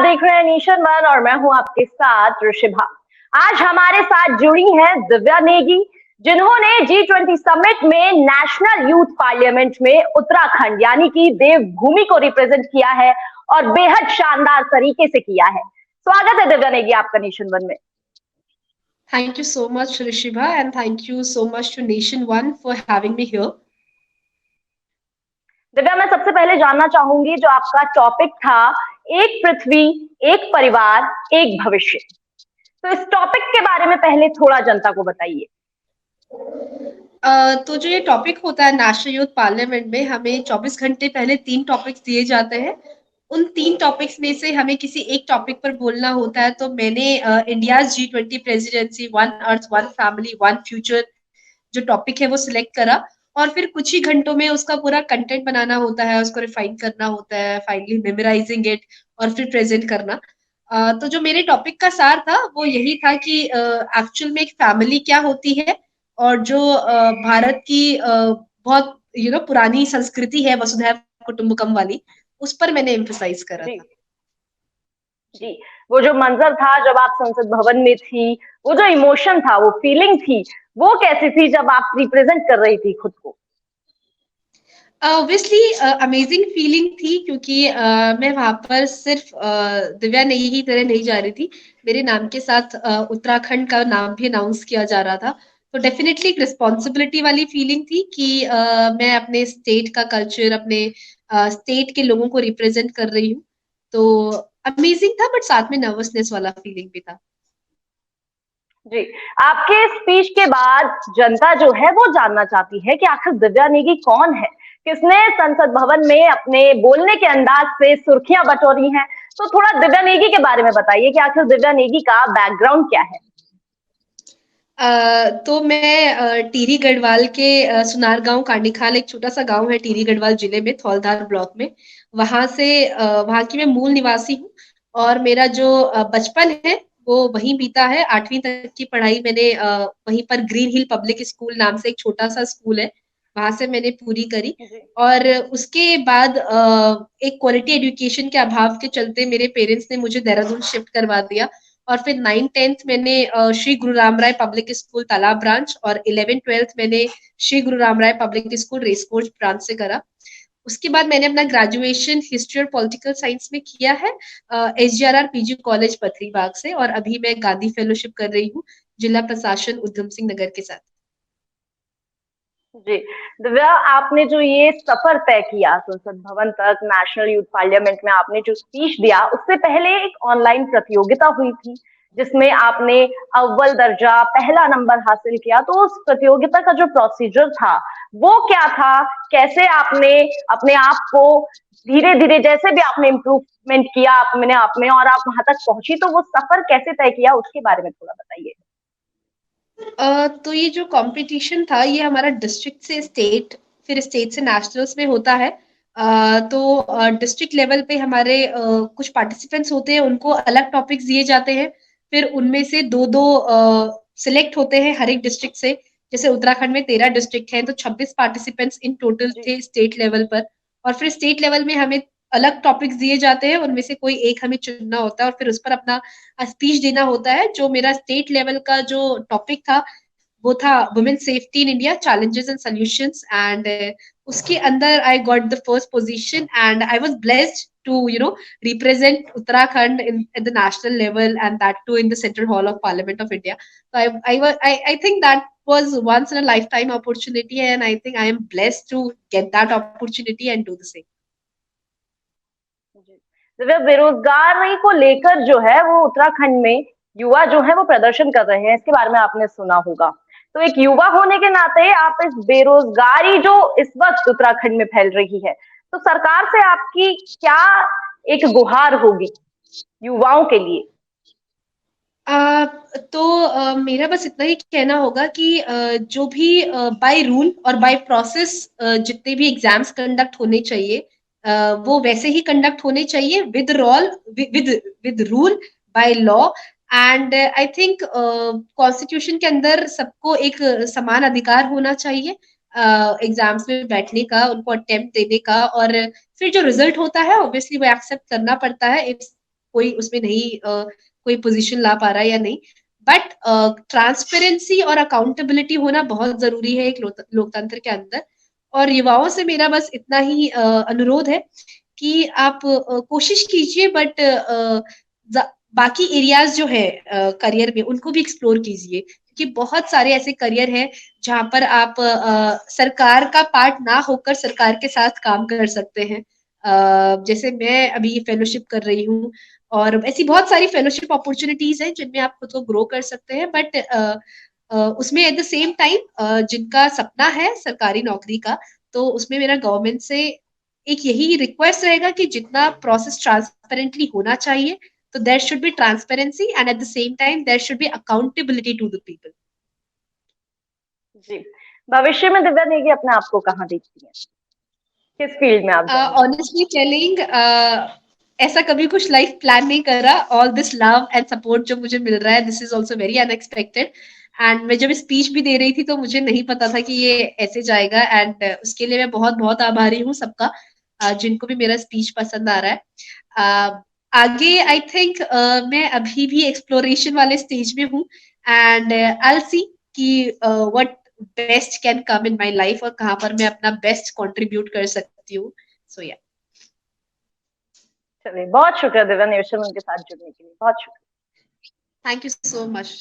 देख रहे हैं नेशन वन और मैं हूं आपके साथ ऋषिभा। आज हमारे साथ जुड़ी हैं दिव्या नेगी, जिन्होंने G20 समिट में नेशनल यूथ पार्लियामेंट में उत्तराखंड यानी कि देवभूमि को रिप्रेजेंट किया है और बेहद शानदार तरीके से किया है। स्वागत है दिव्या नेगी आपका नेशन वन में। Thank you so much, Rishibha, and thank you so much to Nation One for having me here. Divya, मैं सबसे पहले जानना चाहूंगी जो आपका टॉपिक था, एक पृथ्वी, एक परिवार, एक भविष्य। तो इस टॉपिक के बारे में पहले थोड़ा जनता को बताइए। तो जो ये टॉपिक होता है नेशनल यूथ पार्लियामेंट में, हमें 24 घंटे पहले 3 टॉपिक्स दिए जाते हैं। उन 3 टॉपिक्स में से हमें किसी एक टॉपिक पर बोलना होता है। तो मैंने India G20 presidency, one earth, one family, one future जो टॉपिक है वो सिलेक्ट करा और फिर कुछ ही घंटों में उसका पूरा कंटेंट बनाना होता है, उसको रिफाइन करना होता है, फाइनली मेमोराइजिंग इट और फिर प्रेजेंट करना। तो जो मेरे टॉपिक का सार था वो यही था कि एक्चुअल में एक फैमिली क्या होती है और जो भारत की बहुत पुरानी संस्कृति है वसुधैव कुटुंबकम वाली, उस पर मैंने एम्फसाइज करा था। जी, वो जो मंजर था जब आप संसद भवन में थी, वो जो इमोशन था, वो फीलिंग थी, वो कैसी थी जब आप रिप्रेजेंट कर रही थी खुद को? ऑब्वियसली अमेजिंग फीलिंग थी क्योंकि मैं वहां पर सिर्फ दिव्या नहीं ही तरह नहीं जा रही थी। मेरे नाम के साथ उत्तराखंड का नाम भी अनाउंस किया जा रहा था। तो डेफिनेटली एक रिस्पॉन्सिबिलिटी वाली फीलिंग थी कि मैं अपने स्टेट का कल्चर, अपने स्टेट के लोगों को रिप्रेजेंट कर रही हूँ। तो अमेजिंग था, बट साथ में नर्वसनेस वाला फीलिंग भी था। जी, आपके स्पीच के बाद जनता जो है वो जानना चाहती है कि आखिर दिव्या नेगी कौन है, किसने संसद भवन में अपने बोलने के अंदाज से सुर्खियां बटोरी हैं। तो थोड़ा दिव्या नेगी के बारे में बताइए कि आखिर दिव्या नेगी का बैकग्राउंड क्या है। तो मैं टिहरी गढ़वाल के सुनार गांव कांडीखाल, एक छोटा सा गांव है टिहरी गढ़वाल जिले में, थौलधार ब्लॉक में। वहां से वहां की मैं मूल निवासी हूँ और मेरा जो बचपन है वो वहीं बीता है। 8वीं तक की पढ़ाई मैंने वहीं पर ग्रीन हिल पब्लिक स्कूल नाम से एक छोटा सा स्कूल है, वहां से मैंने पूरी करी। और उसके बाद एक क्वालिटी एजुकेशन के अभाव के चलते मेरे पेरेंट्स ने मुझे देहरादून शिफ्ट करवा दिया और फिर 9th-10th मैंने श्री गुरु राम राय पब्लिक स्कूल तालाब ब्रांच और 11th-12th मैंने श्री गुरु राम राय पब्लिक स्कूल रेसकोर्स ब्रांच से करा। उसके बाद मैंने अपना ग्रेजुएशन हिस्ट्री और पॉलिटिकल साइंस में किया है SGRR PG कॉलेज पथरी बाग से, और अभी मैं गांधी फेलोशिप कर रही हूँ जिला प्रशासन उधम सिंह नगर के साथ। जी, दिव्या, आपने जो ये सफर तय किया संसद भवन तक, नेशनल यूथ पार्लियामेंट में आपने जो स्पीच दिया, उससे पहले एक ऑनलाइन प्रतियोगिता हुई थी जिसमें आपने अव्वल दर्जा, पहला नंबर हासिल किया। तो उस प्रतियोगिता का जो प्रोसीजर था वो क्या था? कैसे आपने अपने आप को धीरे धीरे, जैसे भी आपने इम्प्रूवमेंट किया अपने आप में और आप वहां तक पहुंची, तो वो सफर कैसे तय किया उसके बारे में थोड़ा बताइए। तो ये जो कंपटीशन था ये हमारा डिस्ट्रिक्ट से स्टेट, फिर स्टेट से नेशनल्स में होता है। तो डिस्ट्रिक्ट लेवल पे हमारे कुछ पार्टिसिपेंट्स होते हैं, उनको अलग टॉपिक्स दिए जाते हैं। फिर उनमें से दो दो सिलेक्ट होते हैं हर एक डिस्ट्रिक्ट से। जैसे उत्तराखंड में 13 डिस्ट्रिक्ट हैं तो 26 पार्टिसिपेंट्स इन टोटल थे स्टेट लेवल पर। और फिर स्टेट लेवल में हमें अलग टॉपिक्स दिए जाते हैं, उनमें से कोई एक हमें चुनना होता है और फिर उस पर अपना स्पीच देना होता है। जो मेरा स्टेट लेवल का जो टॉपिक था वो था women safety in India, challenges and solutions, and उसके अंदर I got the first position and I was blessed to represent Uttarakhand at the national level, and that too in the Central Hall of Parliament of India. So I think that was once in a lifetime opportunity, and I think I am blessed to get that opportunity and do the same. Divya, बेरोजगारी को लेकर जो है वो उत्तराखंड में युवा जो है वो प्रदर्शन कर रहे हैं, इसके बारे में आपने सुना होगा। तो एक युवा होने के नाते आप इस बेरोजगारी जो इस वक्त उत्तराखंड में फैल रही है, तो सरकार से आपकी क्या एक गुहार होगी युवाओं के लिए? मेरा बस इतना ही कहना होगा कि जो भी बाय रूल और बाय प्रोसेस जितने भी एग्जाम्स कंडक्ट होने चाहिए वो वैसे ही कंडक्ट होने चाहिए, with role with with rule, by law. And I think constitution के अंदर सबको एक समान अधिकार होना चाहिए एग्जाम्स में बैठने का, उनको अटेम्प्ट देने का, और फिर जो रिजल्ट होता है ऑब्वियसली वो एक्सेप्ट करना पड़ता है। इफ कोई उसमें नहीं कोई पोजीशन ला पा रहा है या नहीं, बट ट्रांसपेरेंसी और अकाउंटेबिलिटी होना बहुत जरूरी है एक लोकतंत्र के अंदर। और युवाओं से मेरा बस इतना ही अनुरोध है कि आप कोशिश कीजिए, बट बाकी एरियाज जो है करियर में उनको भी एक्सप्लोर कीजिए, क्योंकि बहुत सारे ऐसे करियर हैं जहां पर आप सरकार का पार्ट ना होकर सरकार के साथ काम कर सकते हैं। जैसे मैं अभी ये फेलोशिप कर रही हूँ, और ऐसी बहुत सारी फेलोशिप अपॉर्चुनिटीज हैं जिनमें आप खुद को ग्रो कर सकते हैं, बट उसमें एट द सेम टाइम जिनका सपना है सरकारी नौकरी का, तो उसमें मेरा गवर्नमेंट से एक यही रिक्वेस्ट रहेगा कि जितना प्रोसेस ट्रांसपेरेंटली होना चाहिए, तो there should be transparency and at the same time there should be accountability to the people. जी, भविष्य में दिव्या नेगी अपने आप को कहाँ देखती हैं, किस फील्ड में आप जाएंगी? ऑनेस्टली टेलिंग, ऐसा कभी कुछ लाइफ प्लान नहीं कर रहा। All this love and support जो मुझे मिल रहा है, this is also very unexpected. And मैं जब स्पीच भी दे रही थी तो मुझे नहीं पता था कि ये ऐसे जाएगा, एंड उसके लिए मैं बहुत बहुत आभारी हूँ सबका, जिनको भी मेरा स्पीच पसंद आ रहा है। आगे आई थिंक मैं अभी भी एक्सप्लोरेशन वाले स्टेज में हूँ, एंड आई सी कि what best can come in my life और कहाँ पर मैं अपना बेस्ट कंट्रीब्यूट कर सकती हूँ। सो या, चलिए, बहुत शुक्रिया दिव्या नेशन उनके साथ जुड़ने के लिए, बहुत शुक्रिया। Thank you so much.